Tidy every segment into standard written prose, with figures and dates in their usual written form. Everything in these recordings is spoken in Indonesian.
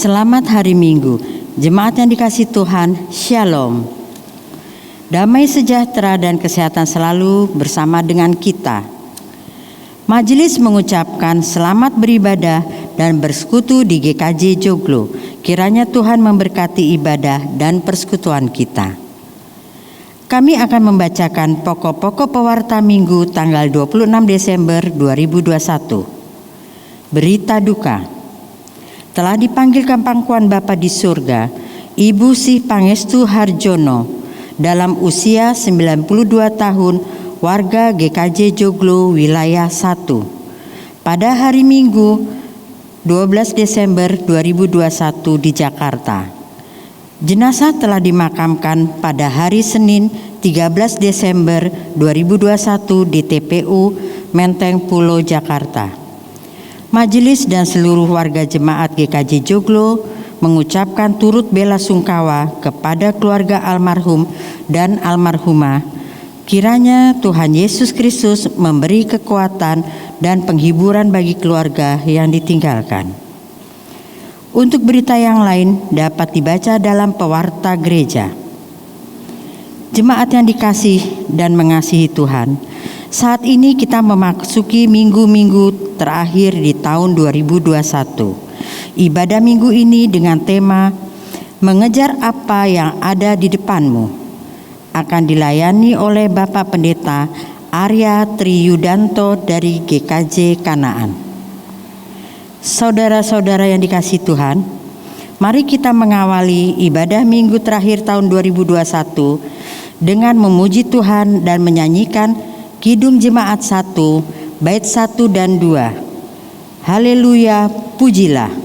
Selamat hari Minggu, jemaat yang dikasihi Tuhan, Shalom. Damai sejahtera dan kesehatan selalu bersama dengan kita. Majelis mengucapkan selamat beribadah dan bersekutu di GKJ Joglo. Kiranya Tuhan memberkati ibadah dan persekutuan kita. Kami akan membacakan pokok-pokok pewarta Minggu tanggal 26 Desember 2021. Berita duka. Telah dipanggilkan pangkuan Bapa di surga, Ibu Sih Pangestu Harjono, dalam usia 92 tahun, warga GKJ Joglo wilayah 1. Pada hari Minggu 12 Desember 2021 di Jakarta. Jenazah telah dimakamkan pada hari Senin 13 Desember 2021 di TPU Menteng Pulo, Jakarta. Majelis dan seluruh warga jemaat GKJ Joglo mengucapkan turut bela sungkawa kepada keluarga almarhum dan almarhumah. Kiranya Tuhan Yesus Kristus memberi kekuatan dan penghiburan bagi keluarga yang ditinggalkan. Untuk berita yang lain dapat dibaca dalam pewarta gereja. Jemaat yang dikasih dan mengasihi Tuhan, saat ini kita memasuki minggu-minggu terakhir di tahun 2021. Ibadah minggu ini dengan tema mengejar apa yang ada di depanmu akan dilayani oleh Bapak Pendeta Arya Triyudanto dari GKJ Kanaan. Saudara-saudara yang dikasihi Tuhan, mari kita mengawali ibadah minggu terakhir tahun 2021 dengan memuji Tuhan dan menyanyikan Kidung Jemaat 1, bait 1 dan 2. Haleluya, pujilah.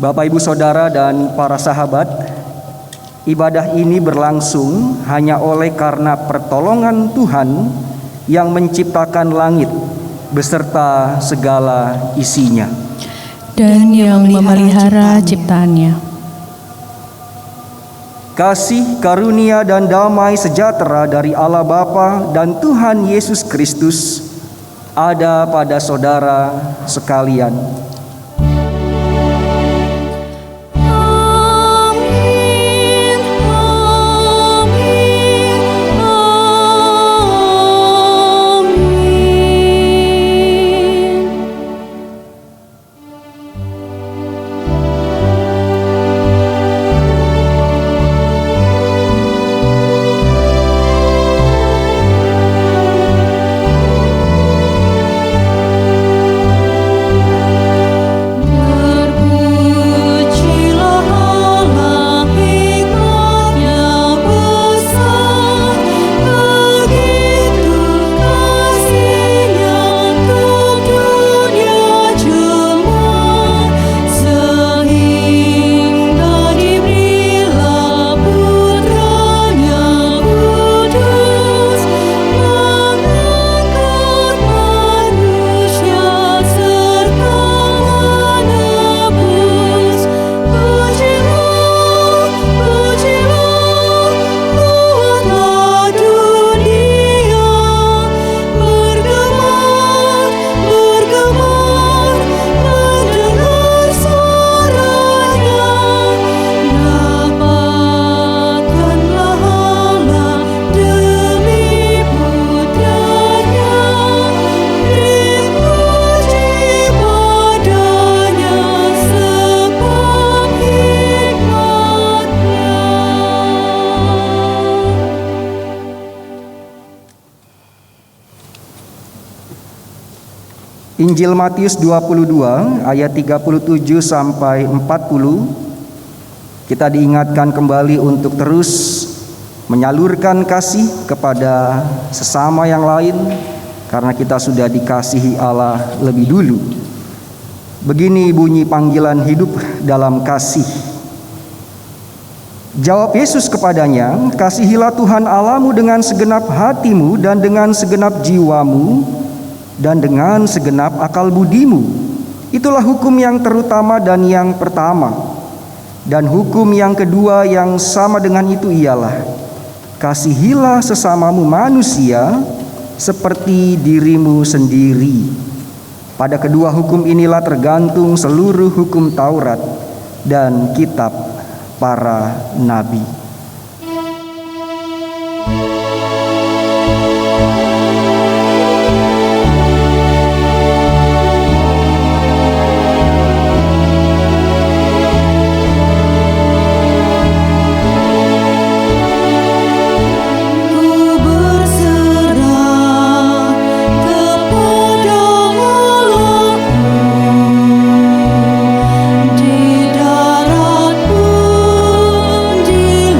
Bapak, Ibu, Saudara, dan para sahabat, ibadah ini berlangsung hanya oleh karena pertolongan Tuhan yang menciptakan langit beserta segala isinya. Dan yang memelihara ciptaannya. Kasih, karunia, dan damai sejahtera dari Allah Bapa dan Tuhan Yesus Kristus ada pada saudara sekalian. Injil Matius 22 ayat 37 sampai 40, kita diingatkan kembali untuk terus menyalurkan kasih kepada sesama yang lain karena kita sudah dikasihi Allah lebih dulu. Begini bunyi panggilan hidup dalam kasih. Jawab Yesus kepadanya, "Kasihilah Tuhan Allahmu dengan segenap hatimu dan dengan segenap jiwamu dan dengan segenap akal budimu. Itulah hukum yang terutama dan yang pertama. Dan hukum yang kedua yang sama dengan itu ialah, kasihilah sesamamu manusia seperti dirimu sendiri. Pada kedua hukum inilah tergantung seluruh hukum Taurat dan kitab para nabi." Di darat pun, di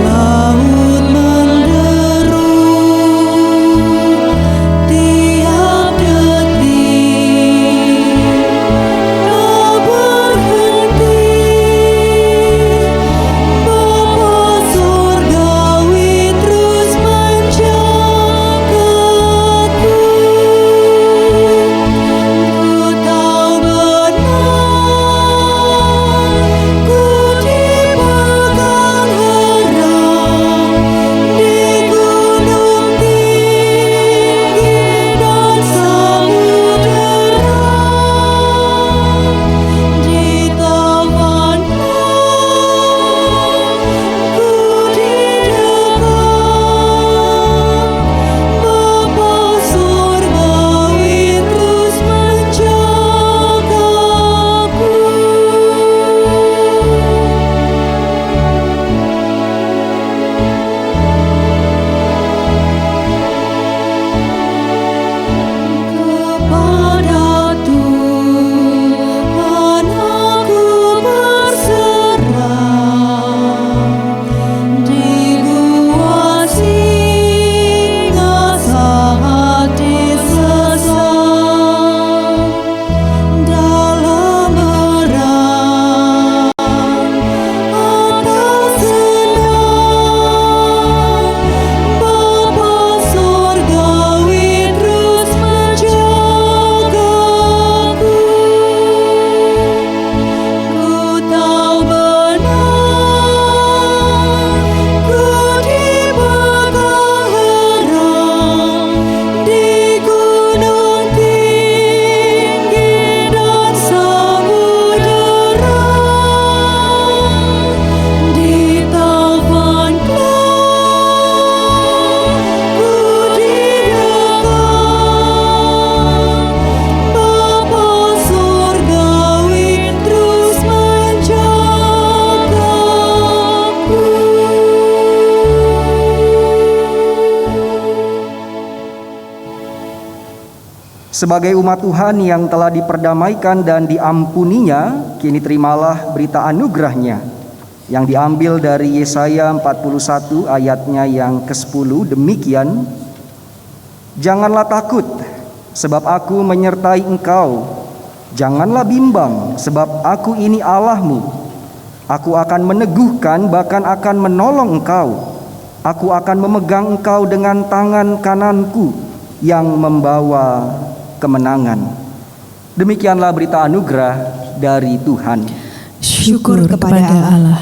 Sebagai umat Tuhan yang telah diperdamaikan dan diampuninya, kini terimalah berita anugerahnya yang diambil dari Yesaya 41 ayatnya yang ke-10. Demikian, janganlah takut, sebab aku menyertai engkau. Janganlah bimbang, sebab aku ini Allahmu. Aku akan meneguhkan, bahkan akan menolong engkau. Aku akan memegang engkau dengan tangan kananku yang membawa kemenangan. Demikianlah berita anugerah dari Tuhan. Syukur kepada Allah.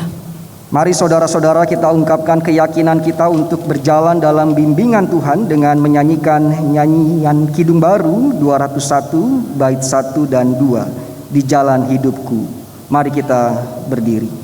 Mari saudara-saudara kita ungkapkan keyakinan kita untuk berjalan dalam bimbingan Tuhan dengan menyanyikan nyanyian Kidung Baru 201 bait 1 dan 2, Di Jalan Hidupku. Mari kita berdiri.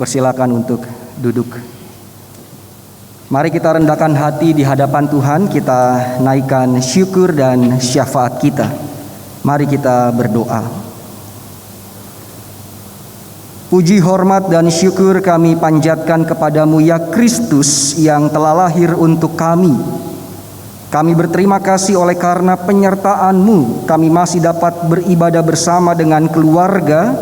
Silakan untuk duduk. Mari kita rendahkan hati di hadapan Tuhan, kita naikkan syukur dan syafaat kita. Mari kita berdoa. Puji, hormat, dan syukur kami panjatkan kepadamu ya Kristus yang telah lahir untuk kami. Kami berterima kasih oleh karena penyertaan-Mu kami masih dapat beribadah bersama dengan keluarga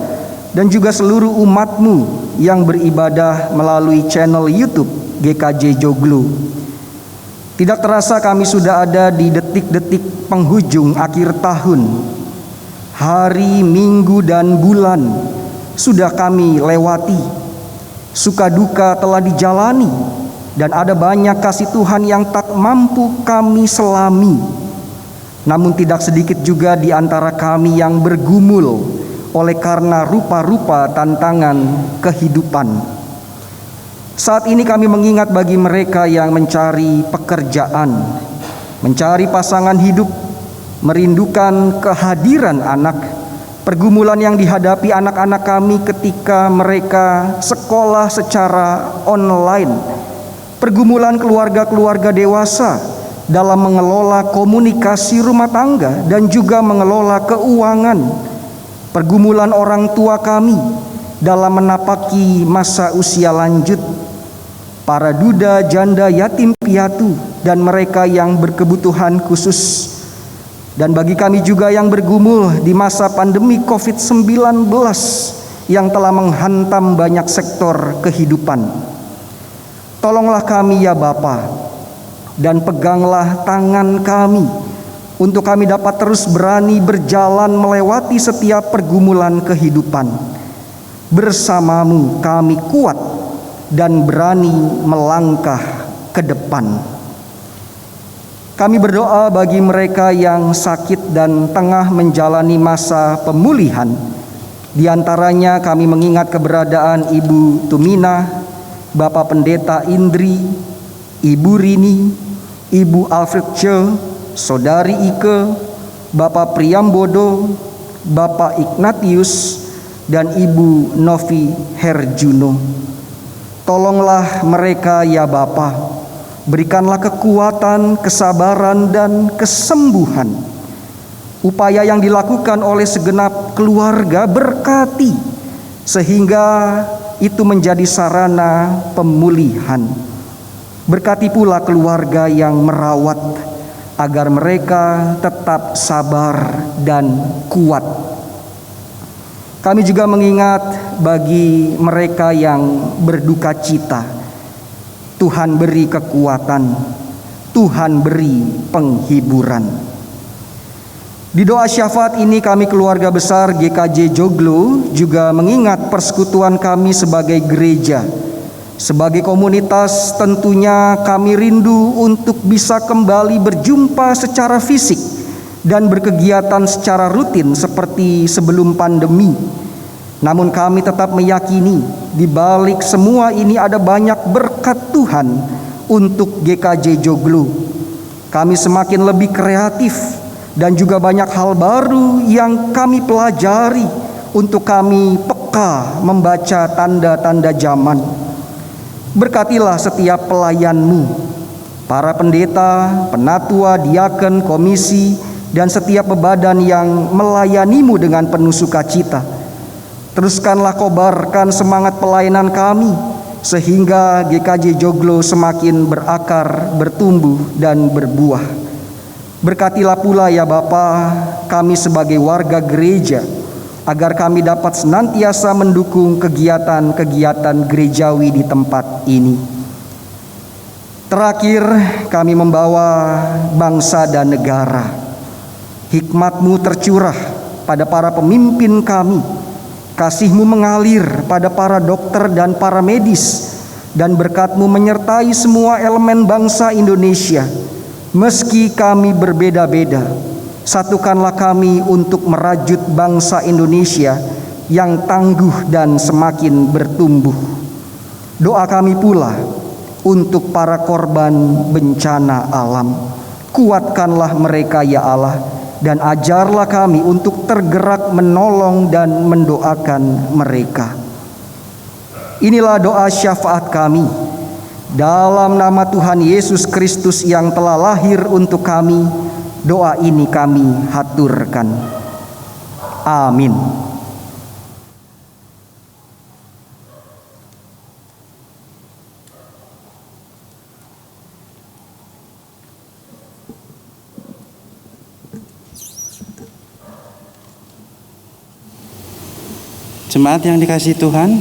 dan juga seluruh umat-Mu yang beribadah melalui channel YouTube GKJ Joglo. Tidak terasa kami sudah ada di detik-detik penghujung akhir tahun. Hari, minggu, dan bulan sudah kami lewati. Suka duka telah dijalani, dan ada banyak kasih Tuhan yang tak mampu kami selami. Namun tidak sedikit juga di antara kami yang bergumul oleh karena rupa-rupa tantangan kehidupan. Saat ini kami mengingat bagi mereka yang mencari pekerjaan, mencari pasangan hidup, merindukan kehadiran anak, pergumulan yang dihadapi anak-anak kami ketika mereka sekolah secara online, pergumulan keluarga-keluarga dewasa dalam mengelola komunikasi rumah tangga dan juga mengelola keuangan, pergumulan orang tua kami dalam menapaki masa usia lanjut, para duda, janda, yatim piatu, dan mereka yang berkebutuhan khusus. Dan bagi kami juga yang bergumul di masa pandemi COVID-19 yang telah menghantam banyak sektor kehidupan. Tolonglah kami ya Bapa, dan peganglah tangan kami untuk kami dapat terus berani berjalan melewati setiap pergumulan kehidupan. Bersamamu kami kuat dan berani melangkah ke depan. Kami berdoa bagi mereka yang sakit dan tengah menjalani masa pemulihan. Di antaranya kami mengingat keberadaan Ibu Tumina, Bapak Pendeta Indri, Ibu Rini, Ibu Alfred Ce, Saudari Ike, Bapak Priambodo, Bapak Ignatius, dan Ibu Novi Herjuno. Tolonglah mereka ya Bapa, berikanlah kekuatan, kesabaran, dan kesembuhan. Upaya yang dilakukan oleh segenap keluarga berkati, sehingga itu menjadi sarana pemulihan. Berkati pula keluarga yang merawat, agar mereka tetap sabar dan kuat. Kami juga mengingat bagi mereka yang berduka cita. Tuhan beri kekuatan, Tuhan beri penghiburan. Di doa syafaat ini kami keluarga besar GKJ Joglo juga mengingat persekutuan kami sebagai gereja. Sebagai komunitas tentunya kami rindu untuk bisa kembali berjumpa secara fisik dan berkegiatan secara rutin seperti sebelum pandemi. Namun kami tetap meyakini di balik semua ini ada banyak berkat Tuhan untuk GKJ Joglo. Kami semakin lebih kreatif dan juga banyak hal baru yang kami pelajari untuk kami peka membaca tanda-tanda zaman. Berkatilah setiap pelayanmu, para pendeta, penatua, diaken, komisi, dan setiap bebadan yang melayanimu dengan penuh sukacita. Teruskanlah kobarkan semangat pelayanan kami, sehingga GKJ Joglo semakin berakar, bertumbuh, dan berbuah. Berkatilah pula ya Bapa kami sebagai warga gereja, agar kami dapat senantiasa mendukung kegiatan-kegiatan gerejawi di tempat ini. Terakhir, kami membawa bangsa dan negara. Hikmat-Mu tercurah pada para pemimpin kami. Kasih-Mu mengalir pada para dokter dan para medis, dan berkat-Mu menyertai semua elemen bangsa Indonesia. Meski kami berbeda-beda, satukanlah kami untuk merajut bangsa Indonesia yang tangguh dan semakin bertumbuh. Doa kami pula untuk para korban bencana alam. Kuatkanlah mereka ya Allah, dan ajarlah kami untuk tergerak menolong dan mendoakan mereka. Inilah doa syafaat kami. Dalam nama Tuhan Yesus Kristus yang telah lahir untuk kami, doa ini kami haturkan. Amin. Jemaat yang dikasihi Tuhan,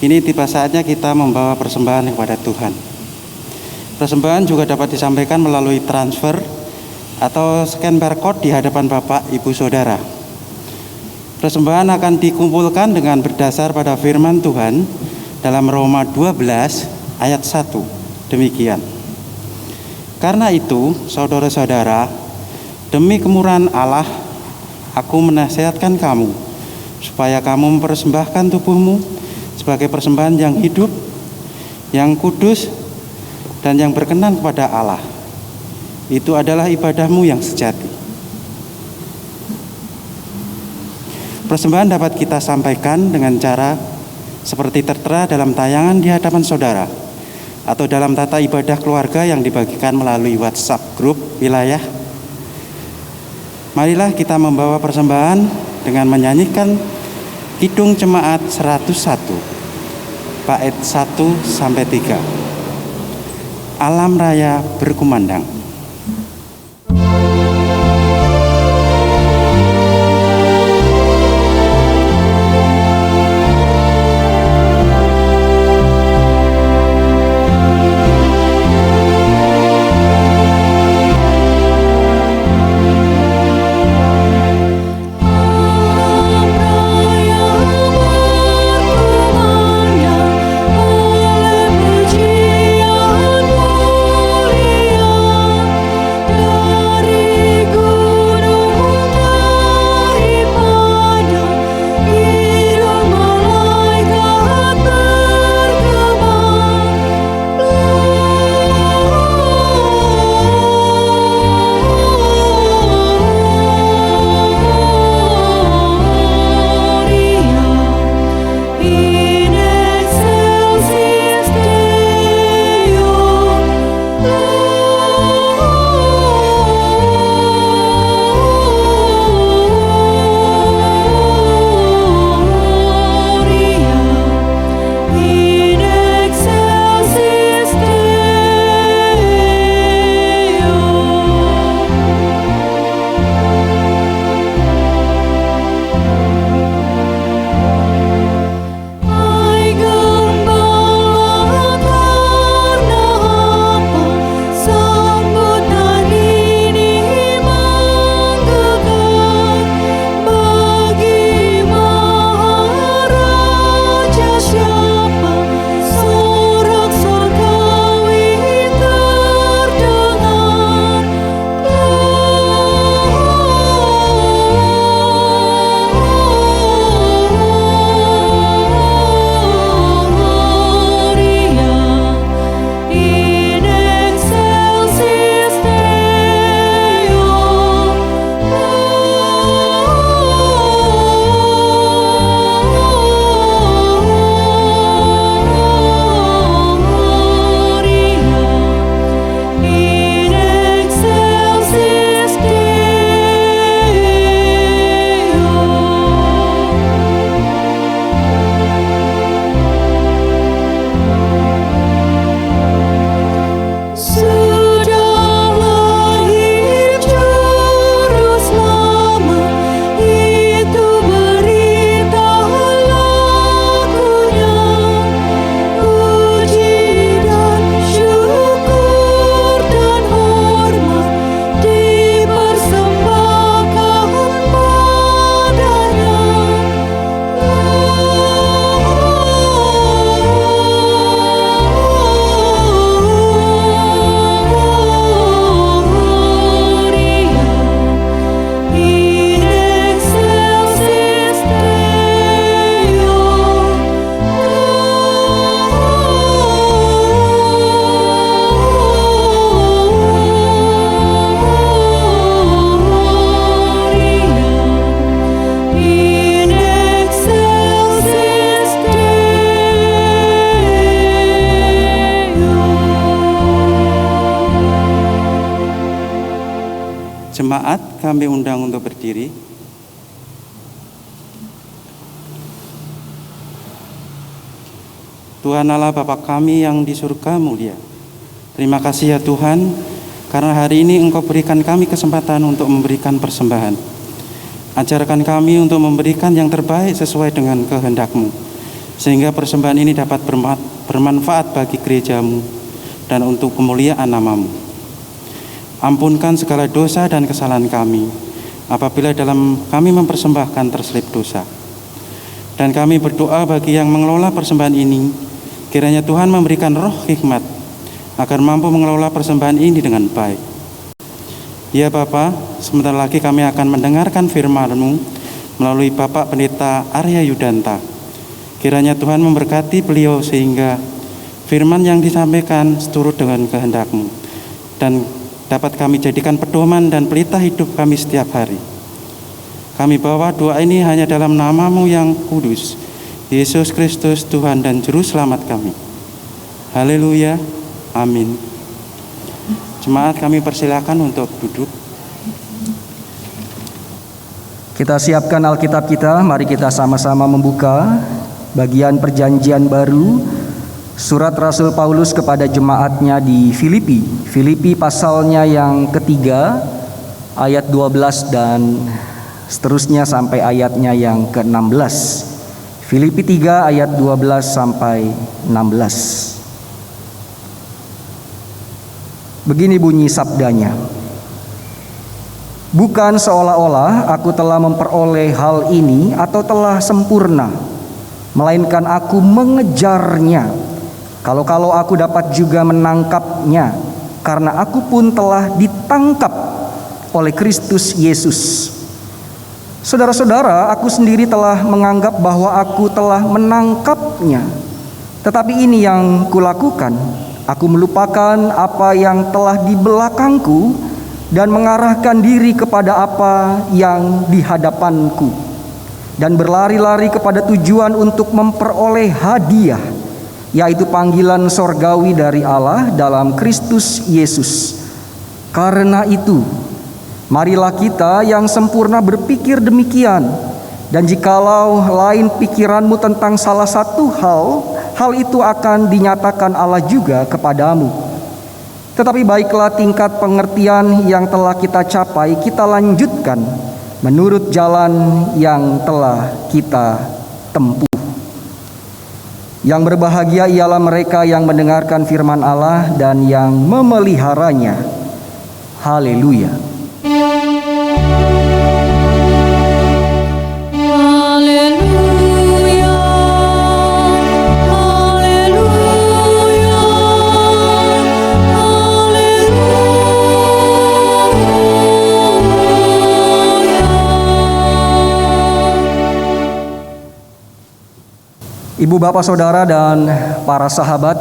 kini tiba saatnya kita membawa persembahan kepada Tuhan. Persembahan juga dapat disampaikan melalui transfer atau scan barcode di hadapan Bapak, Ibu, Saudara. Persembahan akan dikumpulkan dengan berdasar pada firman Tuhan dalam Roma 12 ayat 1. Demikian. Karena itu, saudara-saudara, demi kemurahan Allah, aku menasihatkan kamu supaya kamu mempersembahkan tubuhmu sebagai persembahan yang hidup, yang kudus, dan yang berkenan kepada Allah. Itu adalah ibadahmu yang sejati. Persembahan dapat kita sampaikan dengan cara seperti tertera dalam tayangan di hadapan saudara, atau dalam tata ibadah keluarga yang dibagikan melalui WhatsApp grup wilayah. Marilah kita membawa persembahan dengan menyanyikan Kidung Jemaat 101 bait 1-3. alam raya berkumandang. Jemaat kami undang untuk berdiri. Tuhan Allah Bapa kami yang di surga mulia, terima kasih ya Tuhan, karena hari ini Engkau berikan kami kesempatan untuk memberikan persembahan. Ajarkan kami untuk memberikan yang terbaik sesuai dengan kehendak-Mu, sehingga persembahan ini dapat bermanfaat bagi gereja-Mu dan untuk kemuliaan nama-Mu. Ampunkan segala dosa dan kesalahan kami apabila dalam kami mempersembahkan terselip dosa. Dan kami berdoa bagi yang mengelola persembahan ini, kiranya Tuhan memberikan roh hikmat agar mampu mengelola persembahan ini dengan baik. Ya Bapa, sebentar lagi kami akan mendengarkan firman-Mu melalui Bapak Pendeta Arya Yudanta. Kiranya Tuhan memberkati beliau sehingga firman yang disampaikan seturut dengan kehendak-Mu dan dapat kami jadikan pedoman dan pelita hidup kami setiap hari. Kami bawa doa ini hanya dalam nama-Mu yang kudus, Yesus Kristus Tuhan dan Juru Selamat kami. Haleluya, amin. Jemaat kami persilakan untuk duduk. Kita siapkan Alkitab kita, mari kita sama-sama membuka bagian perjanjian baru Surat Rasul Paulus kepada jemaatnya di Filipi. Filipi pasalnya yang ketiga, ayat 12 dan seterusnya sampai ayatnya yang ke-16. Filipi 3 ayat 12 sampai 16. Begini bunyi sabdanya. Bukan seolah-olah aku telah memperoleh hal ini atau telah sempurna, melainkan aku mengejarnya. Kalau aku dapat juga menangkapnya, karena aku pun telah ditangkap oleh Kristus Yesus. Saudara-saudara, aku sendiri telah menganggap bahwa aku telah menangkapnya. Tetapi ini yang kulakukan, aku melupakan apa yang telah di belakangku dan mengarahkan diri kepada apa yang di hadapanku, dan berlari-lari kepada tujuan untuk memperoleh hadiah, yaitu panggilan sorgawi dari Allah dalam Kristus Yesus. Karena itu, marilah kita yang sempurna berpikir demikian. Dan jikalau lain pikiranmu tentang salah satu hal itu akan dinyatakan Allah juga kepadamu. Tetapi baiklah tingkat pengertian yang telah kita capai, kita lanjutkan menurut jalan yang telah kita tempuh. Yang berbahagia ialah mereka yang mendengarkan firman Allah dan yang memeliharanya. Haleluya. Ibu, bapak, saudara, dan para sahabat,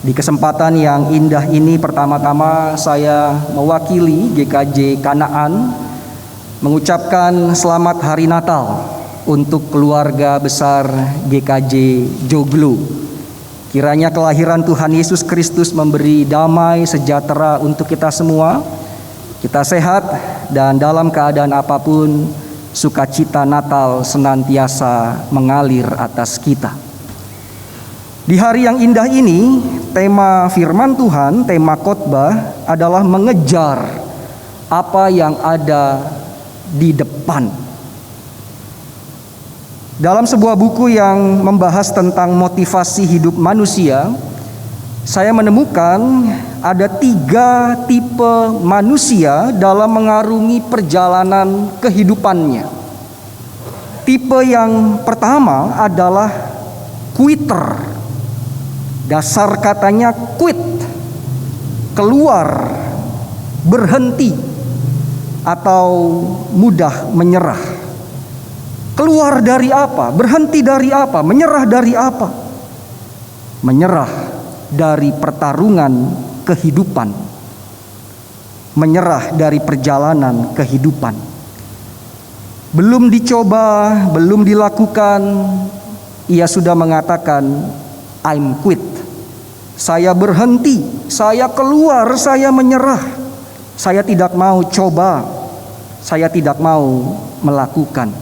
di kesempatan yang indah ini pertama-tama saya mewakili GKJ Kanaan mengucapkan selamat hari Natal untuk keluarga besar GKJ Joglo. Kiranya kelahiran Tuhan Yesus Kristus memberi damai sejahtera untuk kita semua. Kita sehat dan dalam keadaan apapun, sukacita Natal senantiasa mengalir atas kita. Di hari yang indah ini, tema firman Tuhan, tema khotbah adalah mengejar apa yang ada di depan. Dalam sebuah buku yang membahas tentang motivasi hidup manusia, saya menemukan ada 3 tipe manusia dalam mengarungi perjalanan kehidupannya. Tipe yang pertama adalah quitter. Dasar katanya quit, keluar, berhenti, atau mudah menyerah. Keluar dari apa? Berhenti dari apa? Menyerah dari apa? Menyerah dari pertarungan kehidupan, menyerah dari perjalanan kehidupan. Belum dicoba, belum dilakukan, ia sudah mengatakan, I'm quit. Saya berhenti, saya keluar, saya menyerah. Saya tidak mau coba, saya tidak mau melakukan.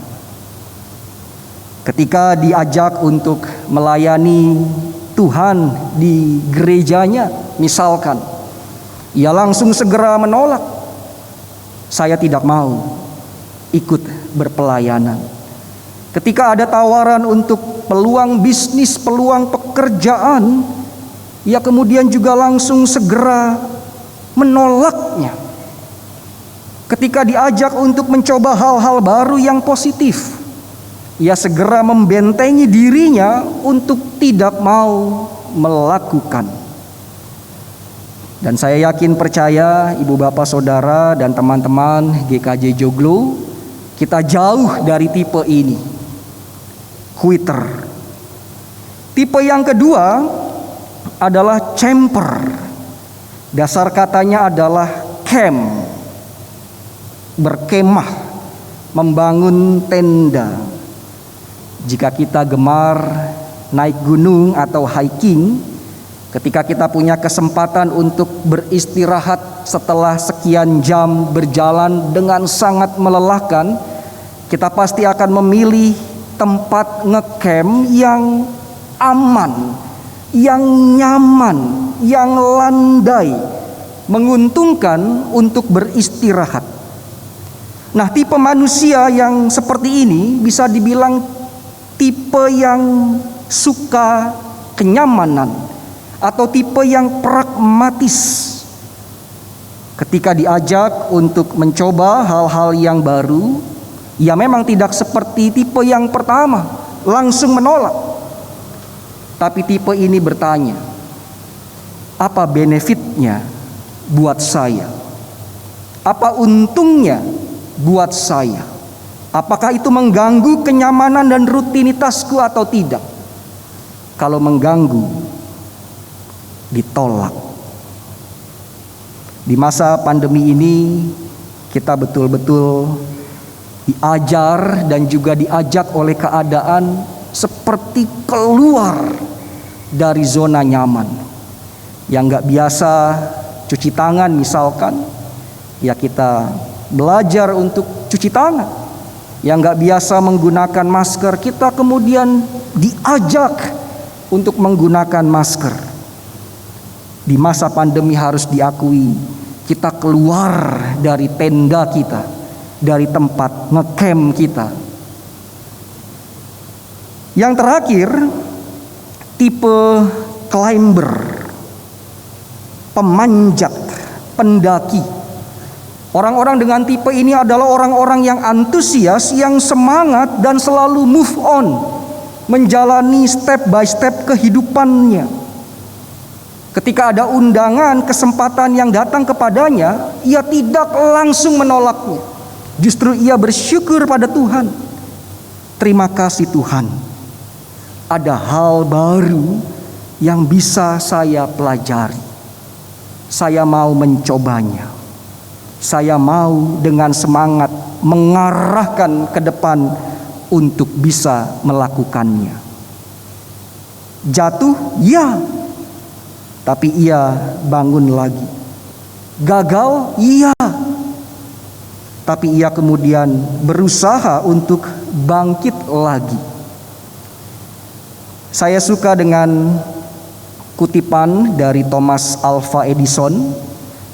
Ketika diajak untuk melayani Tuhan di gerejanya, misalkan, ia langsung segera menolak. Saya tidak mau ikut berpelayanan. Ketika ada tawaran untuk peluang bisnis, peluang pekerjaan, ia kemudian juga langsung segera menolaknya. Ketika diajak untuk mencoba hal-hal baru yang positif, ia segera membentengi dirinya untuk tidak mau melakukan. Dan saya yakin percaya ibu bapak saudara dan teman-teman GKJ Joglo, kita jauh dari tipe ini, quitter. Tipe yang kedua adalah camper. Dasar katanya adalah camp, berkemah, membangun tenda. Jika kita gemar naik gunung atau hiking, ketika kita punya kesempatan untuk beristirahat setelah sekian jam berjalan dengan sangat melelahkan, kita pasti akan memilih tempat ngecamp yang aman, yang nyaman, yang landai, menguntungkan untuk beristirahat. Nah, tipe manusia yang seperti ini bisa dibilang tipe yang suka kenyamanan atau tipe yang pragmatis. Ketika diajak untuk mencoba hal-hal yang baru, ia memang tidak seperti tipe yang pertama, langsung menolak. Tapi tipe ini bertanya, apa benefitnya buat saya? Apa untungnya buat saya? Apakah itu mengganggu kenyamanan dan rutinitasku atau tidak? Kalau mengganggu, ditolak. Di masa pandemi ini kita betul-betul diajar dan juga diajak oleh keadaan seperti keluar dari zona nyaman. Yang gak biasa cuci tangan misalkan, ya kita belajar untuk cuci tangan. Yang gak biasa menggunakan masker, kita kemudian diajak untuk menggunakan masker. Di masa pandemi harus diakui, kita keluar dari tenda kita, dari tempat ngecamp kita. Yang terakhir, tipe climber, pemanjat, pendaki. Orang-orang dengan tipe ini adalah orang-orang yang antusias, yang semangat dan selalu move on, menjalani step by step kehidupannya. Ketika ada undangan, kesempatan yang datang kepadanya, ia tidak langsung menolaknya. Justru ia bersyukur pada Tuhan. Terima kasih Tuhan, ada hal baru yang bisa saya pelajari. Saya mau mencobanya. Saya mau dengan semangat mengarahkan ke depan untuk bisa melakukannya. Jatuh, ya, tapi ia bangun lagi. Gagal, iya, tapi ia kemudian berusaha untuk bangkit lagi. Saya suka dengan kutipan dari Thomas Alva Edison,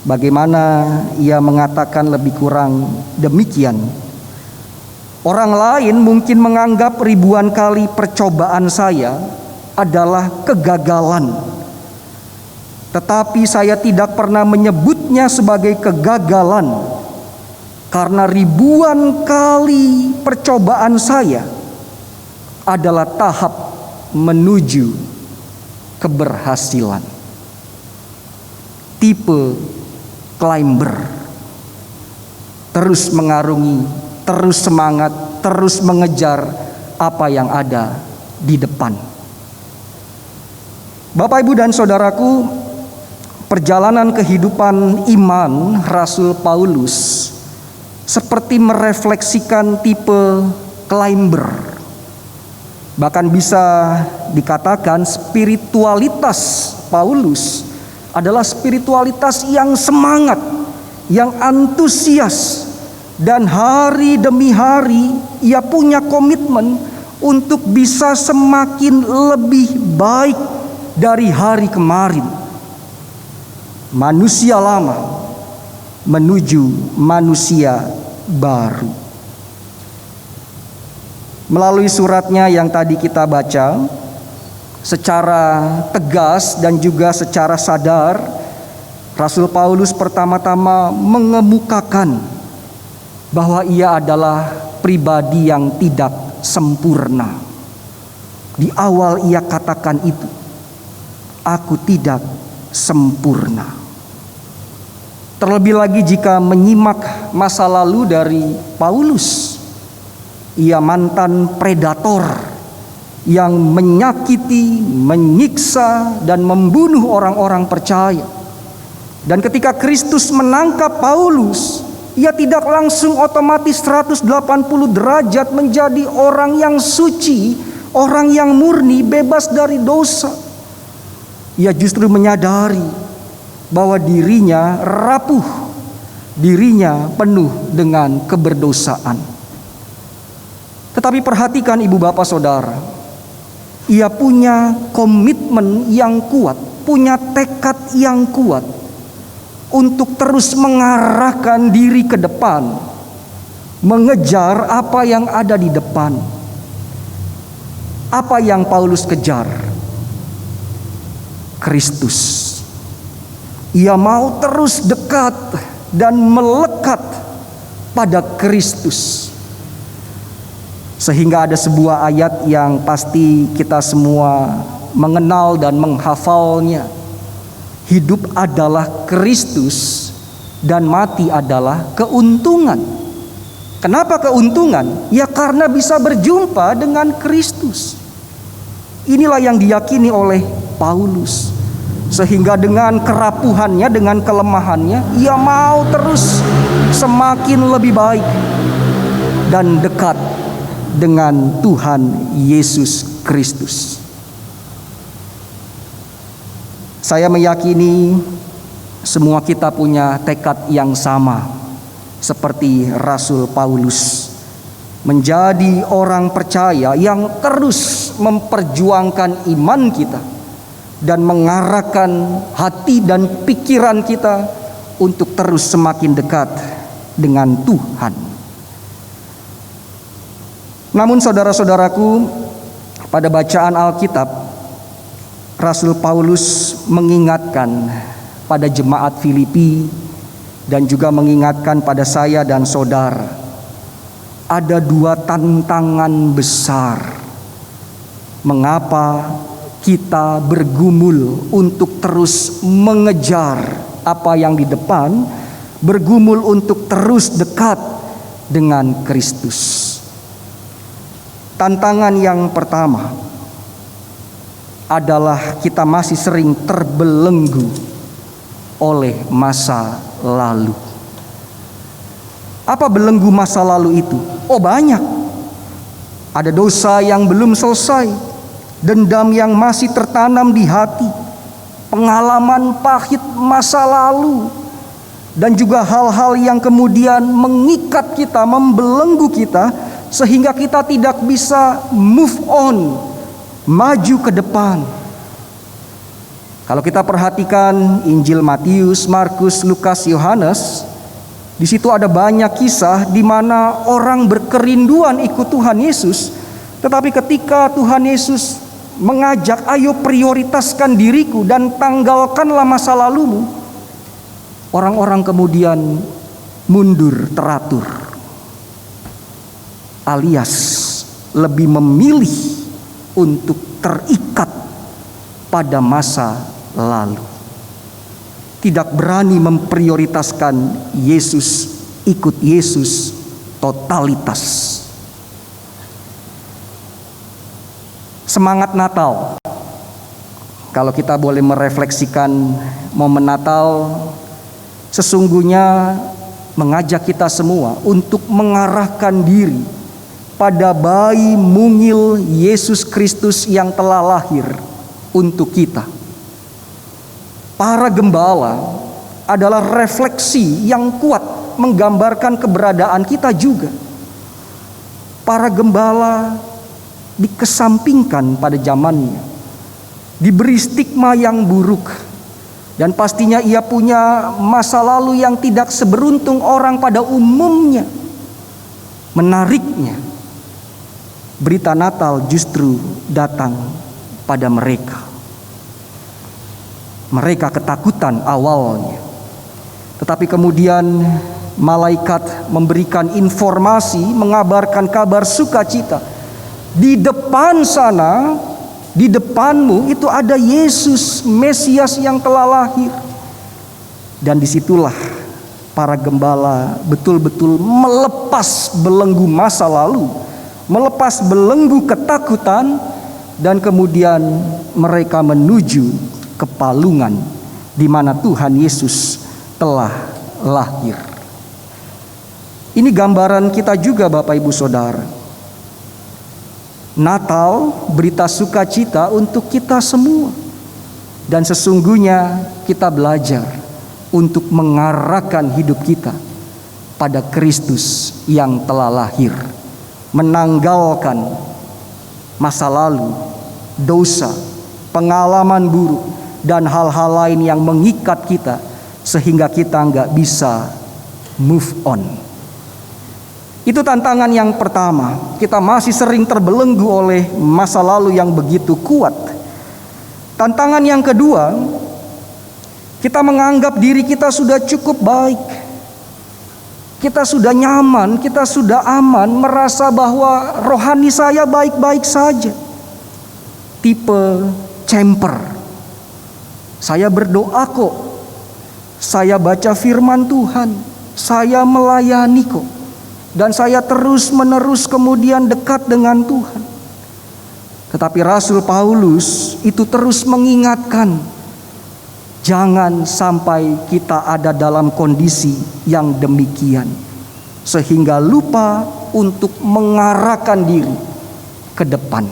bagaimana ia mengatakan lebih kurang demikian. Orang lain mungkin menganggap ribuan kali percobaan saya adalah kegagalan, tetapi saya tidak pernah menyebutnya sebagai kegagalan, karena ribuan kali percobaan saya adalah tahap menuju keberhasilan. Tipe climber, terus mengarungi, terus semangat, terus mengejar apa yang ada di depan. Bapak, Ibu, dan saudaraku, perjalanan kehidupan iman Rasul Paulus seperti merefleksikan tipe climber. Bahkan bisa dikatakan spiritualitas Paulus adalah spiritualitas yang semangat, yang antusias, dan hari demi hari ia punya komitmen untuk bisa semakin lebih baik dari hari kemarin. Manusia lama menuju manusia baru. Melalui suratnya yang tadi kita baca, secara tegas dan juga secara sadar, Rasul Paulus pertama-tama mengemukakan bahwa ia adalah pribadi yang tidak sempurna. Di awal ia katakan itu, aku tidak sempurna. Terlebih lagi jika menyimak masa lalu dari Paulus, ia mantan predator yang menyakiti, menyiksa, dan membunuh orang-orang percaya. Dan ketika Kristus menangkap Paulus, ia tidak langsung otomatis 180 derajat menjadi orang yang suci, orang yang murni, bebas dari dosa. Ia justru menyadari bahwa dirinya rapuh, dirinya penuh dengan keberdosaan. Tetapi perhatikan Ibu Bapak Saudara, Ia punya komitmen yang kuat, punya tekad yang kuat untuk terus mengarahkan diri ke depan, mengejar apa yang ada di depan. Apa yang Paulus kejar? Kristus. Ia mau terus dekat dan melekat pada Kristus. Sehingga ada sebuah ayat yang pasti kita semua mengenal dan menghafalnya. Hidup adalah Kristus dan mati adalah keuntungan. Kenapa keuntungan? Ya karena bisa berjumpa dengan Kristus. Inilah yang diyakini oleh Paulus. Sehingga dengan kerapuhannya, dengan kelemahannya, ia mau terus semakin lebih baik dan dekat dengan Tuhan Yesus Kristus. Saya meyakini semua kita punya tekad yang sama seperti Rasul Paulus, menjadi orang percaya yang terus memperjuangkan iman kita dan mengarahkan hati dan pikiran kita untuk terus semakin dekat dengan Tuhan. Namun saudara-saudaraku, pada bacaan Alkitab, Rasul Paulus mengingatkan pada jemaat Filipi dan juga mengingatkan pada saya dan saudara, ada dua tantangan besar. Mengapa kita bergumul untuk terus mengejar apa yang di depan, bergumul untuk terus dekat dengan Kristus. Tantangan yang pertama adalah kita masih sering terbelenggu oleh masa lalu. Apa belenggu masa lalu itu? Oh, banyak. Ada dosa yang belum selesai, dendam yang masih tertanam di hati, pengalaman pahit masa lalu, dan juga hal-hal yang kemudian mengikat kita, membelenggu kita, sehingga kita tidak bisa move on, maju ke depan. Kalau kita perhatikan Injil Matius, Markus, Lukas, Yohanes, di situ ada banyak kisah di mana orang berkerinduan ikut Tuhan Yesus, tetapi ketika Tuhan Yesus mengajak, ayo prioritaskan diriku dan tanggalkanlah masa lalumu, orang-orang kemudian mundur teratur, alias lebih memilih untuk terikat pada masa lalu, tidak berani memprioritaskan Yesus, ikut Yesus totalitas. Semangat Natal, kalau kita boleh merefleksikan momen Natal, sesungguhnya mengajak kita semua untuk mengarahkan diri pada bayi mungil Yesus Kristus yang telah lahir untuk kita. Para gembala adalah refleksi yang kuat menggambarkan keberadaan kita juga. Para gembala dikesampingkan pada zamannya, diberi stigma yang buruk, dan pastinya ia punya masa lalu yang tidak seberuntung orang pada umumnya. Menariknya, berita Natal justru datang pada mereka. Mereka ketakutan awalnya, tetapi kemudian malaikat memberikan informasi, mengabarkan kabar sukacita. Di depan sana, di depanmu itu ada Yesus Mesias yang telah lahir. Dan disitulah para gembala betul-betul melepas belenggu masa lalu, melepas belenggu ketakutan, dan kemudian mereka menuju ke palungan di mana Tuhan Yesus telah lahir. Ini gambaran kita juga, Bapak Ibu Saudara. Natal berita sukacita untuk kita semua, dan sesungguhnya kita belajar untuk mengarahkan hidup kita pada Kristus yang telah lahir, menanggalkan masa lalu dosa, pengalaman buruk, dan hal-hal lain yang mengikat kita sehingga kita nggak bisa move on. Itu tantangan yang pertama. Kita masih sering terbelenggu oleh masa lalu yang begitu kuat. Tantangan yang kedua, kita menganggap diri kita sudah cukup baik. Kita sudah nyaman, kita sudah aman, merasa bahwa rohani saya baik-baik saja. Tipe camper. Saya berdoa kok. Saya baca firman Tuhan. Saya melayani kok. Dan saya terus-menerus kemudian dekat dengan Tuhan. Tetapi Rasul Paulus itu terus mengingatkan, jangan sampai kita ada dalam kondisi yang demikian, sehingga lupa untuk mengarahkan diri ke depan.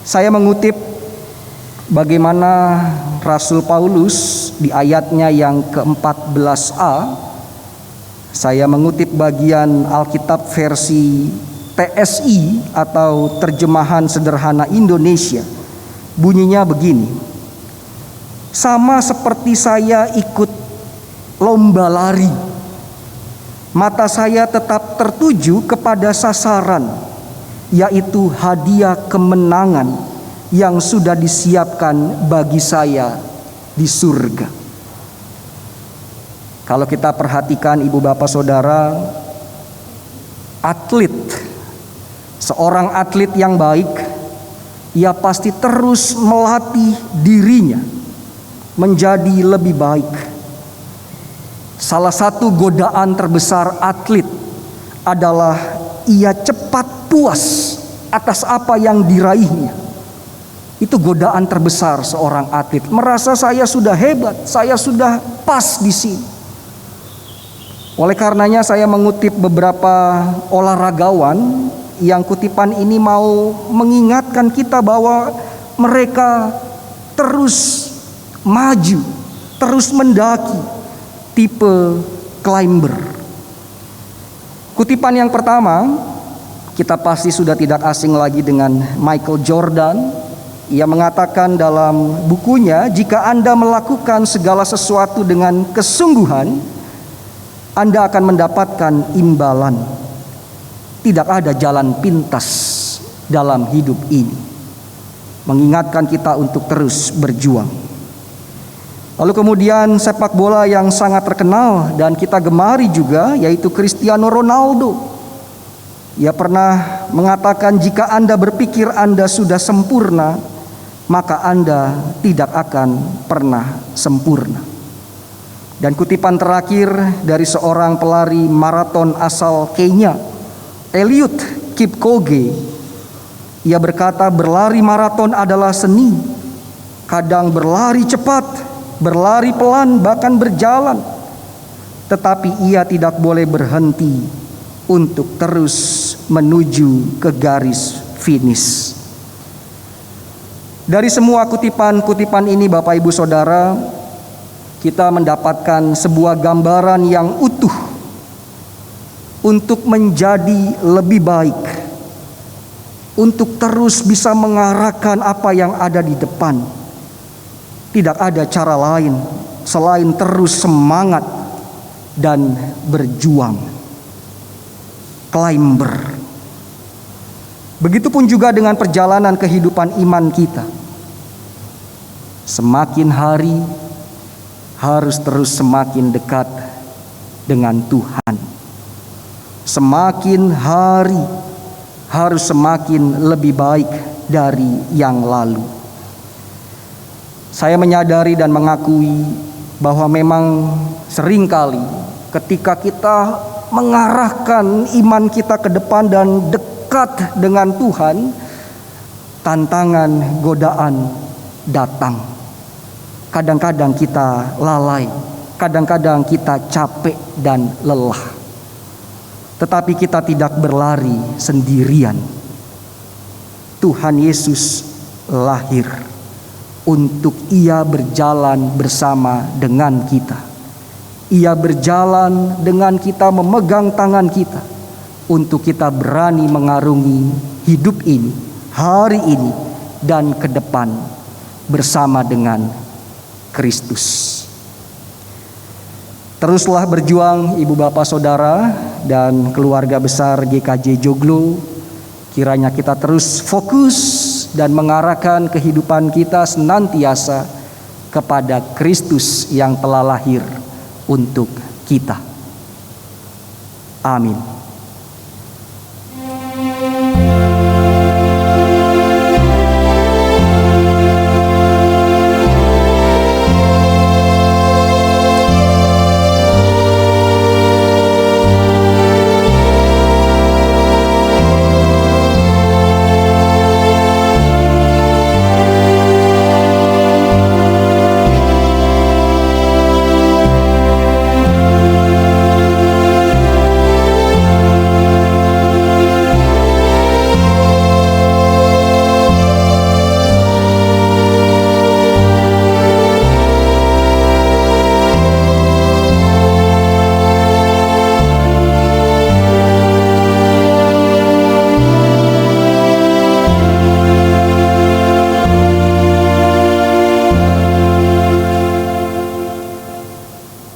Saya mengutip bagaimana Rasul Paulus di ayatnya yang ke-14a. Saya mengutip bagian Alkitab versi TSI atau Terjemahan Sederhana Indonesia. Bunyinya begini: sama seperti saya ikut lomba lari, mata saya tetap tertuju kepada sasaran, yaitu hadiah kemenangan yang sudah disiapkan bagi saya di surga. Kalau kita perhatikan ibu bapak saudara, atlet, seorang atlet yang baik, ia pasti terus melatih dirinya menjadi lebih baik. Salah satu godaan terbesar atlet adalah ia cepat puas atas apa yang diraihnya. Itu godaan terbesar seorang atlet, merasa saya sudah hebat, saya sudah pas di sini. Oleh karenanya saya mengutip beberapa olahragawan yang kutipan ini mau mengingatkan kita bahwa mereka terus maju, terus mendaki, tipe climber. Kutipan yang pertama, kita pasti sudah tidak asing lagi dengan Michael Jordan. Ia mengatakan dalam bukunya, jika Anda melakukan segala sesuatu dengan kesungguhan, Anda akan mendapatkan imbalan. Tidak ada jalan pintas dalam hidup ini. Mengingatkan kita untuk terus berjuang. Lalu kemudian sepak bola yang sangat terkenal dan kita gemari juga, yaitu Cristiano Ronaldo. Ia pernah mengatakan, jika Anda berpikir Anda sudah sempurna, maka Anda tidak akan pernah sempurna. Dan kutipan terakhir dari seorang pelari maraton asal Kenya, Eliud Kipchoge. Ia berkata, berlari maraton adalah seni. Kadang berlari cepat, berlari pelan, bahkan berjalan. Tetapi ia tidak boleh berhenti untuk terus menuju ke garis finish. Dari semua kutipan-kutipan ini Bapak Ibu Saudara, kita mendapatkan sebuah gambaran yang utuh untuk menjadi lebih baik, untuk terus bisa mengarahkan apa yang ada di depan. Tidak ada cara lain selain terus semangat dan berjuang. Climber. Begitupun juga dengan perjalanan kehidupan iman kita. Semakin hari harus terus semakin dekat dengan Tuhan. Semakin hari harus semakin lebih baik dari yang lalu. Saya menyadari dan mengakui bahwa memang seringkali ketika kita mengarahkan iman kita ke depan dan dekat dengan Tuhan, tantangan, godaan datang. Kadang-kadang kita lalai, kadang-kadang kita capek dan lelah. Tetapi kita tidak berlari sendirian. Tuhan Yesus lahir untuk Ia berjalan bersama dengan kita. Ia berjalan dengan kita, memegang tangan kita, untuk kita berani mengarungi hidup ini hari ini dan ke depan bersama dengan Kristus. Teruslah berjuang ibu bapak saudara dan keluarga besar GKJ Joglo. Kiranya kita terus fokus dan mengarahkan kehidupan kita senantiasa kepada Kristus yang telah lahir untuk kita. Amin.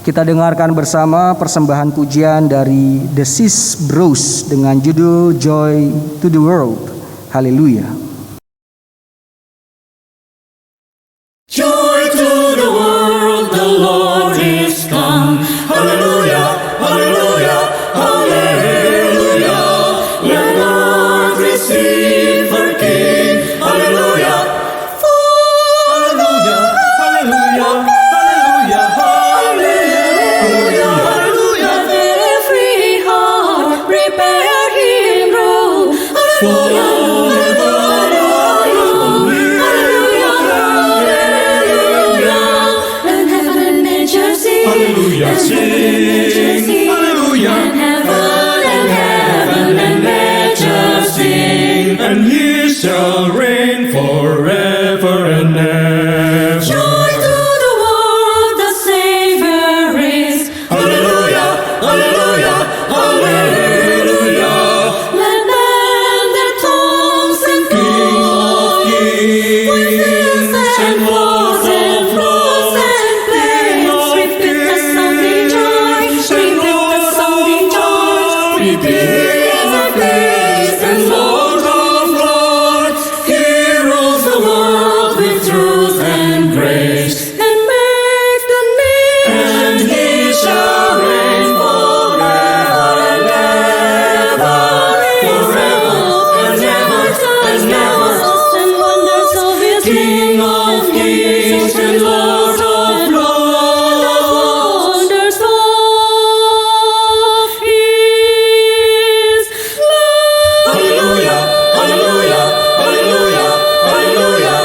Kita dengarkan bersama persembahan pujian dari The Sis Bros dengan judul Joy to the World. Haleluya. Joy to the world, the Lord is come. Hallelujah, hallelujah, hallelujah. Let earth receive her King. Hallelujah, hallelujah, hallelujah, hallelujah, hallelujah, hallelujah. Every heart prepare him room. Hallelujah. Hallelujah, sing, hallelujah, and heaven and nature sing, and he shall reign forever and ever. Joy to the world, the Savior is. Hallelujah, hallelujah, hallelujah. Let them their tongues and King of kings, voices and flows and flows and plains. Repeat the sounding joy, repeat the sounding joy, Redeemer of kings and Lord of lords, he rules the world with truth and grace. and make the And nation he shall reign forever and ever, forever and ever and ever. and wonders of his King of kings and Lord of lords. wonders of his love. Hallelujah, hallelujah, hallelujah, hallelujah.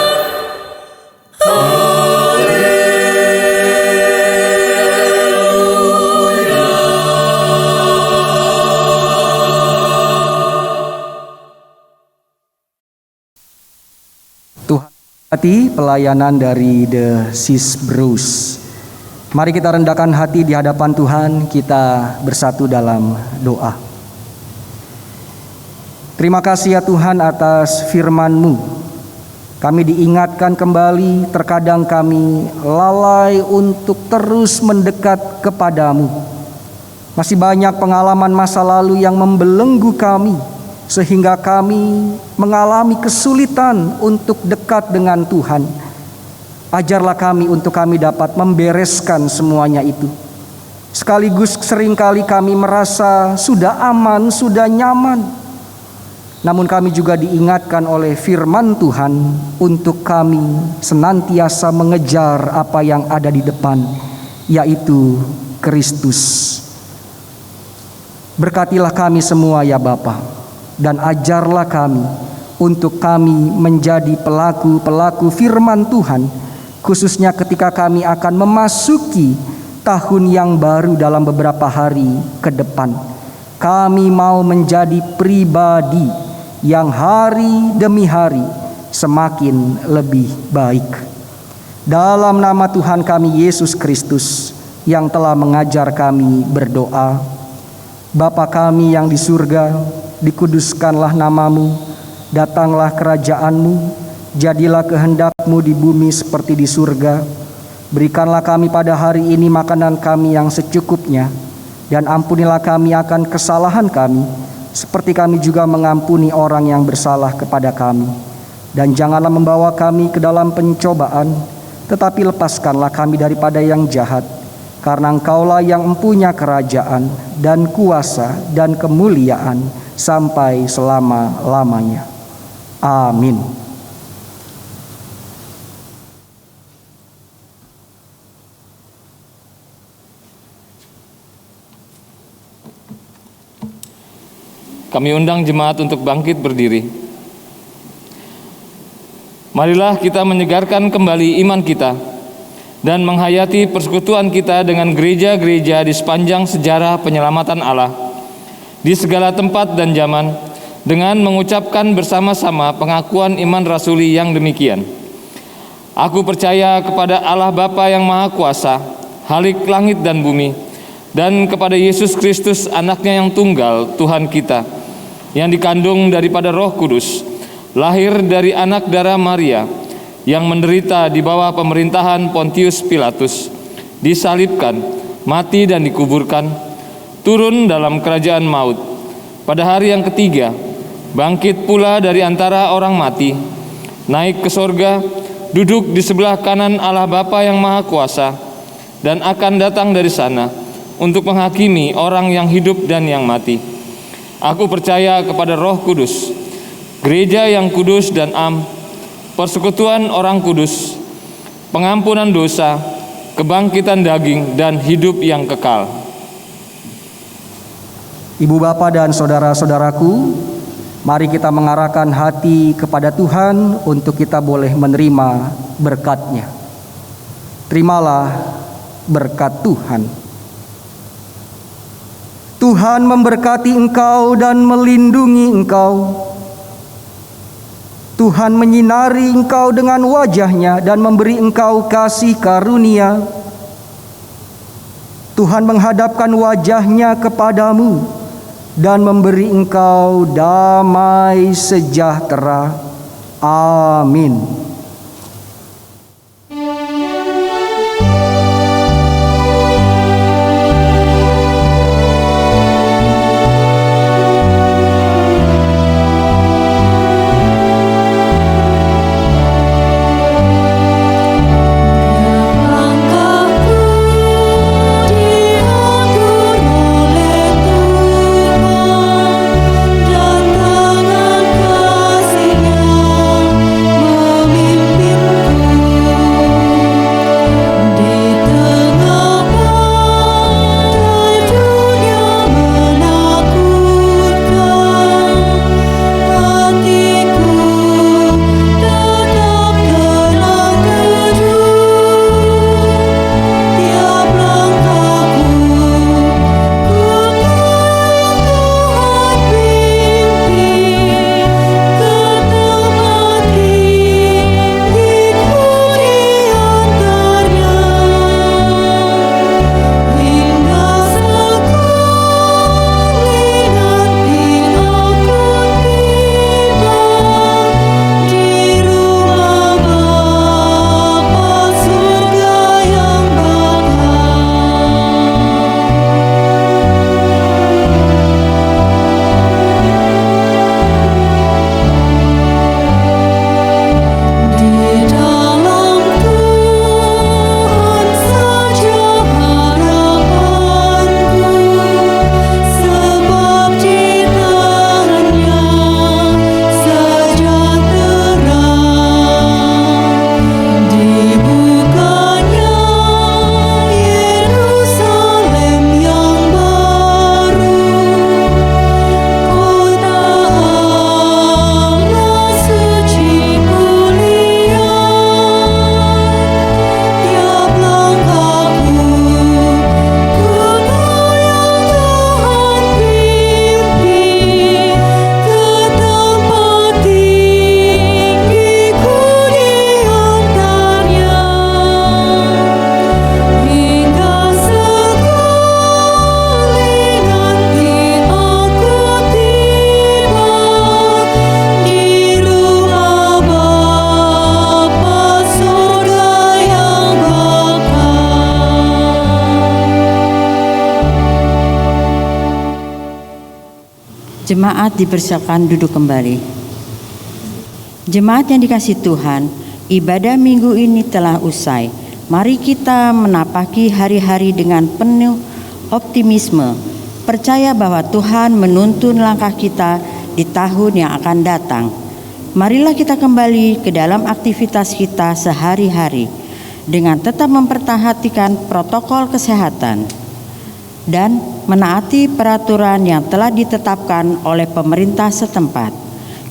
Tuhan hati pelayanan dari The Sis Bros. Mari kita rendahkan hati di hadapan Tuhan, kita bersatu dalam doa. Terima kasih ya Tuhan atas firman-Mu. Kami diingatkan kembali, terkadang kami lalai untuk terus mendekat kepadamu. Masih banyak pengalaman masa lalu yang membelenggu kami, sehingga kami mengalami kesulitan untuk dekat dengan Tuhan. Ajarlah kami untuk kami dapat membereskan semuanya itu. Sekaligus seringkali kami merasa sudah aman, sudah nyaman. Namun kami juga diingatkan oleh firman Tuhan untuk kami senantiasa mengejar apa yang ada di depan, yaitu Kristus. Berkatilah kami semua ya Bapa, dan ajarlah kami untuk kami menjadi pelaku-pelaku firman Tuhan, khususnya ketika kami akan memasuki tahun yang baru dalam beberapa hari ke depan. Kami mau menjadi pribadi yang hari demi hari semakin lebih baik. Dalam nama Tuhan kami Yesus Kristus yang telah mengajar kami berdoa. Bapa kami yang di surga, dikuduskanlah namamu, Datanglah kerajaan-Mu, jadilah kehendak-Mu di bumi seperti di surga. Berikanlah kami pada hari ini makanan kami yang secukupnya, dan ampunilah kami akan kesalahan kami, seperti kami juga mengampuni orang yang bersalah kepada kami. Dan janganlah membawa kami ke dalam pencobaan, tetapi lepaskanlah kami daripada yang jahat. Karena Engkaulah yang mempunyai kerajaan dan kuasa dan kemuliaan sampai selama-lamanya. Amin. Kami undang jemaat untuk bangkit berdiri. Marilah kita menyegarkan kembali iman kita dan menghayati persekutuan kita dengan gereja-gereja di sepanjang sejarah penyelamatan Allah di segala tempat dan zaman, dengan mengucapkan bersama-sama pengakuan iman rasuli yang demikian. Aku percaya kepada Allah Bapa yang Maha Kuasa, Khalik langit dan bumi, dan kepada Yesus Kristus anaknya yang tunggal, Tuhan kita, yang dikandung daripada Roh Kudus, lahir dari anak darah Maria, yang menderita di bawah pemerintahan Pontius Pilatus, disalibkan, mati dan dikuburkan, turun dalam kerajaan maut, pada hari yang ketiga bangkit pula dari antara orang mati, naik ke sorga, duduk di sebelah kanan Allah Bapa yang Maha Kuasa, dan akan datang dari sana untuk menghakimi orang yang hidup dan yang mati. Aku percaya kepada Roh Kudus, gereja yang kudus dan am, persekutuan orang kudus, pengampunan dosa, kebangkitan daging, dan hidup yang kekal. Ibu bapa dan saudara-saudaraku, mari kita mengarahkan hati kepada Tuhan untuk kita boleh menerima berkat-Nya. Terimalah berkat Tuhan. Tuhan memberkati engkau dan melindungi engkau. Tuhan menyinari engkau dengan wajah-Nya dan memberi engkau kasih karunia. Tuhan menghadapkan wajah-Nya kepadamu dan memberi engkau damai sejahtera. Amin. Dan tangan kasih-Nya Jemaat dipersilakan duduk kembali. Jemaat yang dikasihi Tuhan, ibadah minggu ini telah usai. Mari kita menapaki hari-hari dengan penuh optimisme, percaya bahwa Tuhan menuntun langkah kita di tahun yang akan datang. Marilah kita kembali ke dalam aktivitas kita sehari-hari dengan tetap memperhatikan protokol kesehatan dan menaati peraturan yang telah ditetapkan oleh pemerintah setempat.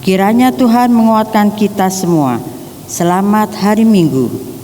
Kiranya Tuhan menguatkan kita semua. Selamat hari Minggu.